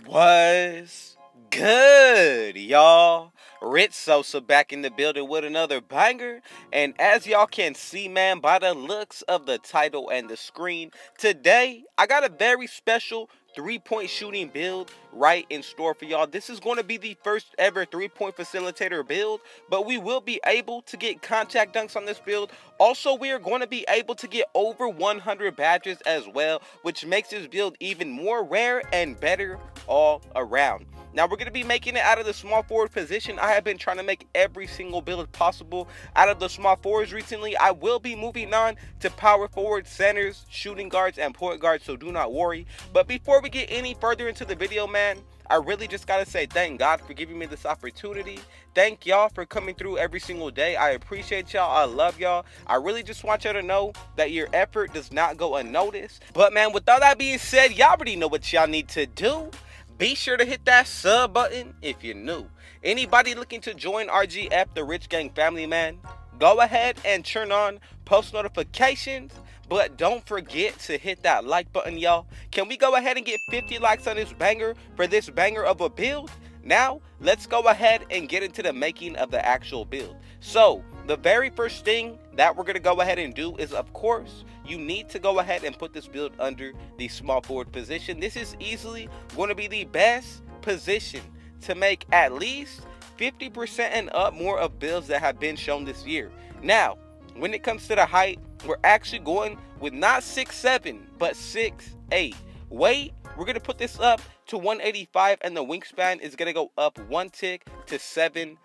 Was good, y'all? Rich Sosa back in the building with another banger. And as y'all can see, man, by the looks of the title and the screen, today I got a very special three-point shooting build right in store for y'all. This is going to be the first ever three-point facilitator build, but we will be able to get contact dunks on this build. Also, we are going to be able to get over 100 badges as well, which makes this build even more rare and better all around. Now, we're going to be making it out of the small forward position. I have been trying to make every single build possible out of the small forwards recently. I will be moving on to power forward, centers, shooting guards, and point guards, so do not worry. But before we get any further into the video, man, I really just gotta say thank God for giving me this opportunity. Thank y'all for coming through every single day. I appreciate y'all. I love y'all. I really just want y'all to know that your effort does not go unnoticed. But man, with all that being said, y'all already know what y'all need to do. Be sure to hit that sub button if you're new. Anybody looking to join RGF, the Rich Gang family, man, go ahead and turn on post notifications. But don't forget to hit that like button, y'all. Can we go ahead and get 50 likes on this banger for this banger of a build? Now, let's go ahead and get into the making of the actual build. So, the very first thing that we're going to go ahead and do is, of course, you need to go ahead and put this build under the small forward position. This is easily going to be the best position to make at least 50% and up more of builds that have been shown this year. Now, when it comes to the height, we're actually going with not 6'7", but 6'8". Weight, we're going to put this up to 185, and the wingspan is going to go up one tick to 7'1".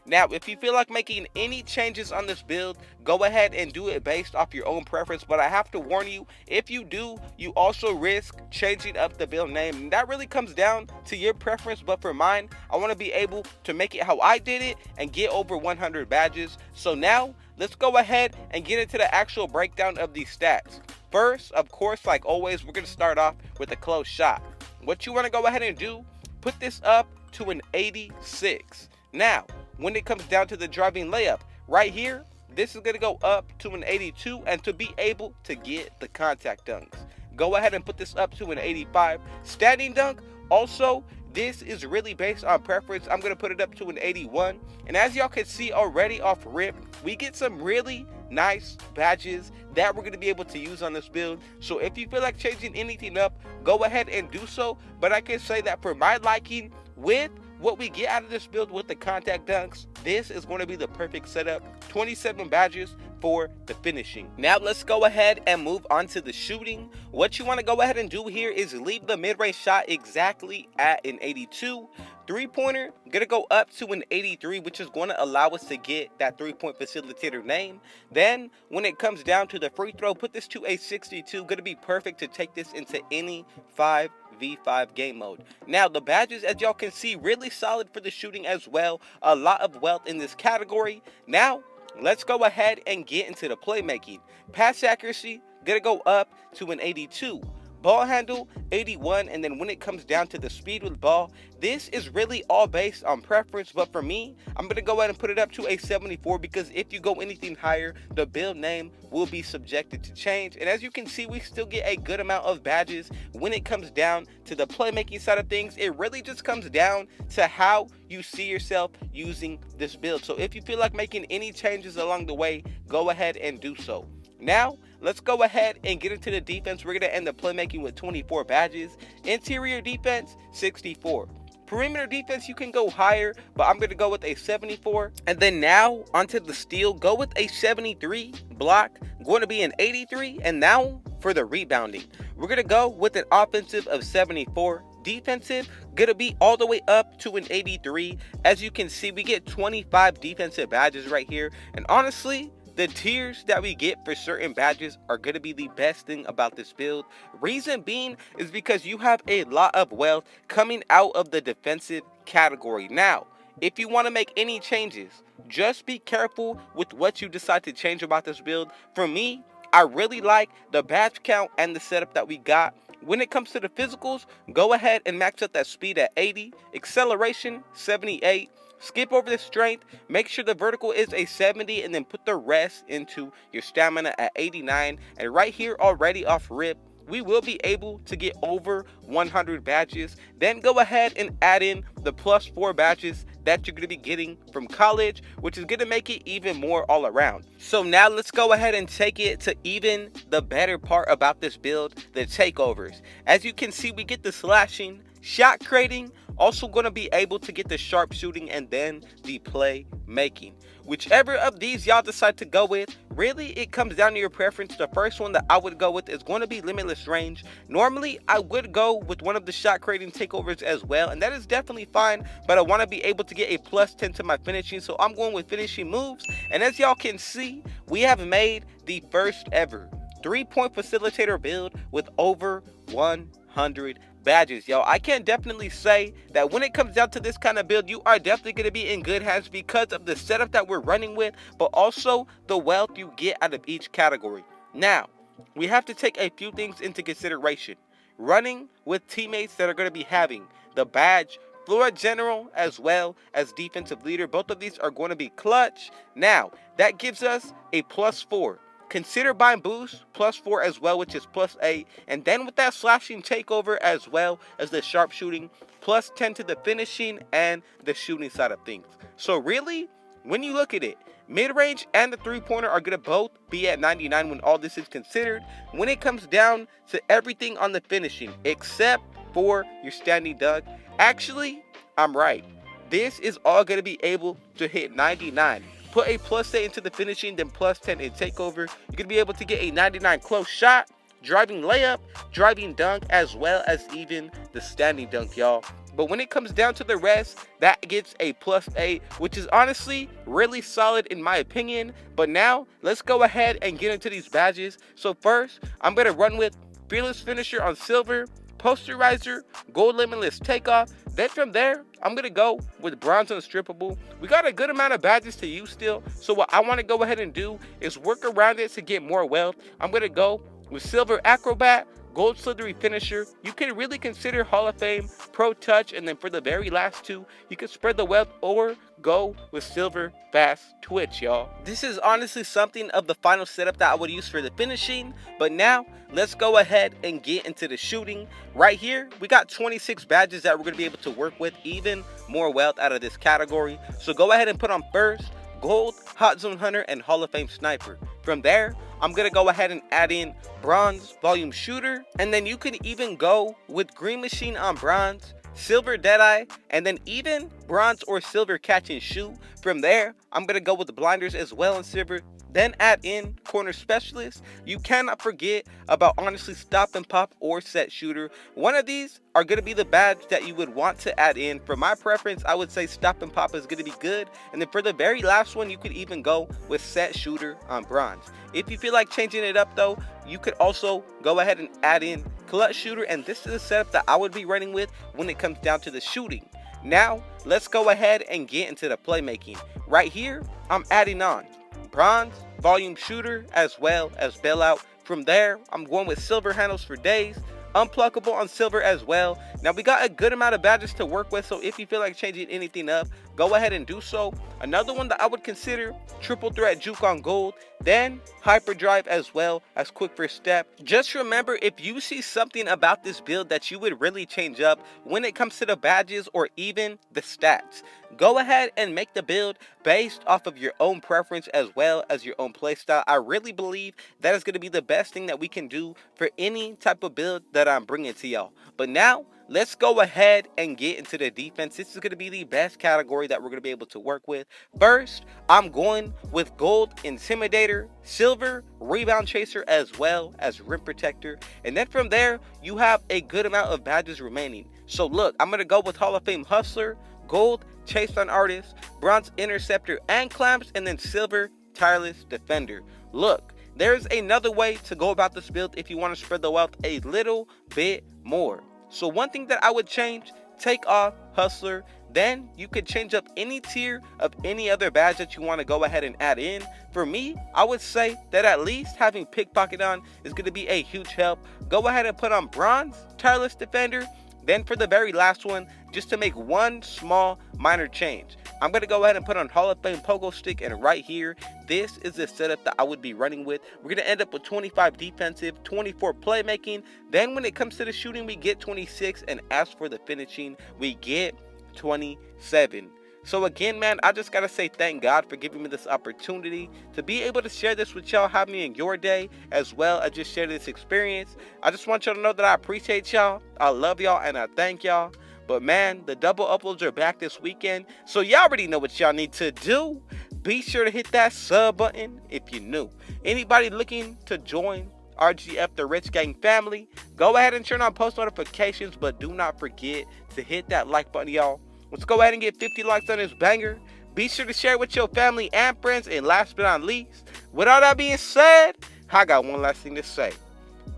Now, if you feel like making any changes on this build, go ahead and do it based off your own preference. But I have to warn you, if you do, you also risk changing up the build name. And that really comes down to your preference. But for mine, I want to be able to make it how I did it and get over 100 badges. So now, let's go ahead and get into the actual breakdown of these stats. First, of course, like always, we're going to start off with a close shot. What you want to go ahead and do, put this up to an 86. Now, when it comes down to the driving layup, right here, this is going to go up to an 82, and to be able to get the contact dunks, go ahead and put this up to an 85. Standing dunk, also, this is really based on preference. I'm going to put it up to an 81. And as y'all can see already off rip, we get some really nice badges that we're going to be able to use on this build. So if you feel like changing anything up, go ahead and do so. But I can say that for my liking, with what we get out of this build with the contact dunks, this is going to be the perfect setup. 27 badges for the finishing. Now let's go ahead and move on to the shooting. What you want to go ahead and do here is leave the mid-range shot exactly at an 82. Three-pointer, gonna go up to an 83, which is going to allow us to get that three-point facilitator name. Then, when it comes down to the free throw, put this to a 62. Gonna be perfect to take this into any 5v5 game mode. Now, the badges, as y'all can see, really solid for the shooting as well. A lot of wealth in this category. Now, let's go ahead and get into the playmaking. Pass accuracy, gonna go up to an 82. Ball handle, 81, and then when it comes down to the speed with ball, this is really all based on preference, but for me, I'm going to go ahead and put it up to a 74, because if you go anything higher, the build name will be subjected to change. And as you can see, we still get a good amount of badges. When it comes down to the playmaking side of things, it really just comes down to how you see yourself using this build. So if you feel like making any changes along the way, go ahead and do so. Now, let's go ahead and get into the defense. We're going to end the playmaking with 24 badges. Interior defense, 64. Perimeter defense, you can go higher, but I'm going to go with a 74. And then now, onto the steal, go with a 73. Block, going to be an 83. And now, for the rebounding, we're going to go with an offensive of 74. Defensive, gonna be all the way up to an 83. As you can see, we get 25 defensive badges right here. And honestly, the tiers that we get for certain badges are going to be the best thing about this build. Reason being is because you have a lot of wealth coming out of the defensive category. Now, if you want to make any changes, just be careful with what you decide to change about this build. For me, I really like the badge count and the setup that we got. When it comes to the physicals, go ahead and max out that speed at 80, acceleration 78, skip over the strength, make sure the vertical is a 70, and then put the rest into your stamina at 89. And right here already off rip, we will be able to get over 100 badges. Then go ahead and add in the +4 badges that you're going to be getting from college, which is going to make it even more all around. So now let's go ahead and take it to even the better part about this build, the takeovers. As you can see, we get the slashing, shot creating, also going to be able to get the sharpshooting, and then the playmaking. Whichever of these y'all decide to go with, really it comes down to your preference. The first one that I would go with is going to be limitless range. Normally I would go with one of the shot creating takeovers as well, and that is definitely fine, but I want to be able to get a +10 to my finishing, so I'm going with finishing moves. And as y'all can see, we have made the first ever 3-point facilitator build with over 100 badges. Yo, I can definitely say that when it comes down to this kind of build, you are definitely going to be in good hands because of the setup that we're running with, but also the wealth you get out of each category. Now, we have to take a few things into consideration. Running with teammates that are going to be having the badge floor general as well as defensive leader. Both of these are going to be clutch. Now, that gives us a +4. Consider buying boost +4 as well, which is +8, and then with that slashing takeover as well as the sharpshooting, +10 to the finishing and the shooting side of things. So really, when you look at it, mid-range and the 3-pointer are going to both be at 99 when all this is considered. When it comes down to everything on the finishing, except for your standing dunk, actually, I'm right. This is all going to be able to hit 99. Put a +8 into the finishing, then +10 in takeover. You're going to be able to get a 99 close shot, driving layup, driving dunk, as well as even the standing dunk, y'all. But when it comes down to the rest, that gets a +8, which is honestly really solid in my opinion. But now, let's go ahead and get into these badges. So first, I'm going to run with Fearless Finisher on silver, Posterizer, Gold Limitless Takeoff. Then from there, I'm going to go with Bronze Unstrippable. We got a good amount of badges to use still, so what I want to go ahead and do is work around it to get more wealth. I'm going to go with Silver Acrobat, Gold Slithery Finisher. You can really consider Hall of Fame, Pro Touch, and then for the very last two, you can spread the wealth or go with Silver Fast Twitch, y'all. This is honestly something of the final setup that I would use for the finishing, but now let's go ahead and get into the shooting. Right here, we got 26 badges that we're going to be able to work with, even more wealth out of this category. So go ahead and put on first, Gold, Hot Zone Hunter, and Hall of Fame Sniper. From there, I'm going to go ahead and add in Bronze Volume Shooter, and then you can even go with Green Machine on Bronze, Silver Deadeye, and then even Bronze or Silver Catch and Shoot. From there, I'm going to go with the Blinders as well in Silver, then add in Corner Specialist. You cannot forget about honestly Stop and Pop or Set Shooter. One of these are going to be the badge that you would want to add in. For my preference, I would say Stop and Pop is going to be good, and then for the very last one, you could even go with Set Shooter on Bronze. If you feel like changing it up though, you could also go ahead and add in Clutch Shooter, and this is a setup that I would be running with when it comes down to the shooting. Now, let's go ahead and get into the playmaking. Right here, I'm adding on Bronze Volume Shooter as well as Bailout. From there, I'm going with Silver Handles for Days, Unpluckable on Silver as well. Now, we got a good amount of badges to work with, so if you feel like changing anything up, go ahead and do so. Another one that I would consider, Triple Threat Juke on Gold, then Hyperdrive as well as Quick First Step. Just remember, if you see something about this build that you would really change up when it comes to the badges or even the stats, go ahead and make the build based off of your own preference as well as your own playstyle. I really believe that is going to be the best thing that we can do for any type of build that I'm bringing to y'all. But now, let's go ahead and get into the defense. This is going to be the best category that we're going to be able to work with. First, I'm going with Gold Intimidator, Silver Rebound Chaser, as well as Rim Protector. And then from there, you have a good amount of badges remaining. So look, I'm going to go with Hall of Fame Hustler, Gold Chase on Artist, Bronze Interceptor and Clamps, and then Silver Tireless Defender. Look, there's another way to go about this build if you want to spread the wealth a little bit more. So one thing that I would change, take off Hustler, then you could change up any tier of any other badge that you want to go ahead and add in. For me, I would say that at least having Pickpocket on is going to be a huge help. Go ahead and put on Bronze Tireless Defender. Then for the very last one, just to make one small minor change, I'm going to go ahead and put on Hall of Fame pogo stick, and right here, this is the setup that I would be running with. We're going to end up with 25 defensive, 24 playmaking. Then when it comes to the shooting, we get 26, and as for the finishing, we get 27. So again, man, I just gotta say thank God for giving me this opportunity to be able to share this with y'all, have me in your day, as well as just share this experience. I just want y'all to know that I appreciate y'all, I love y'all, and I thank y'all. But man, the double uploads are back this weekend, so y'all already know what y'all need to do. Be sure to hit that sub button if you're new. Anybody looking to join RGF the Rich Gang family, go ahead and turn on post notifications, but do not forget to hit that like button, y'all. Let's go ahead and get 50 likes on this banger. Be sure to share it with your family and friends. And last but not least, with all that being said, I got one last thing to say.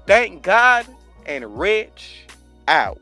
Thank God and Rich out.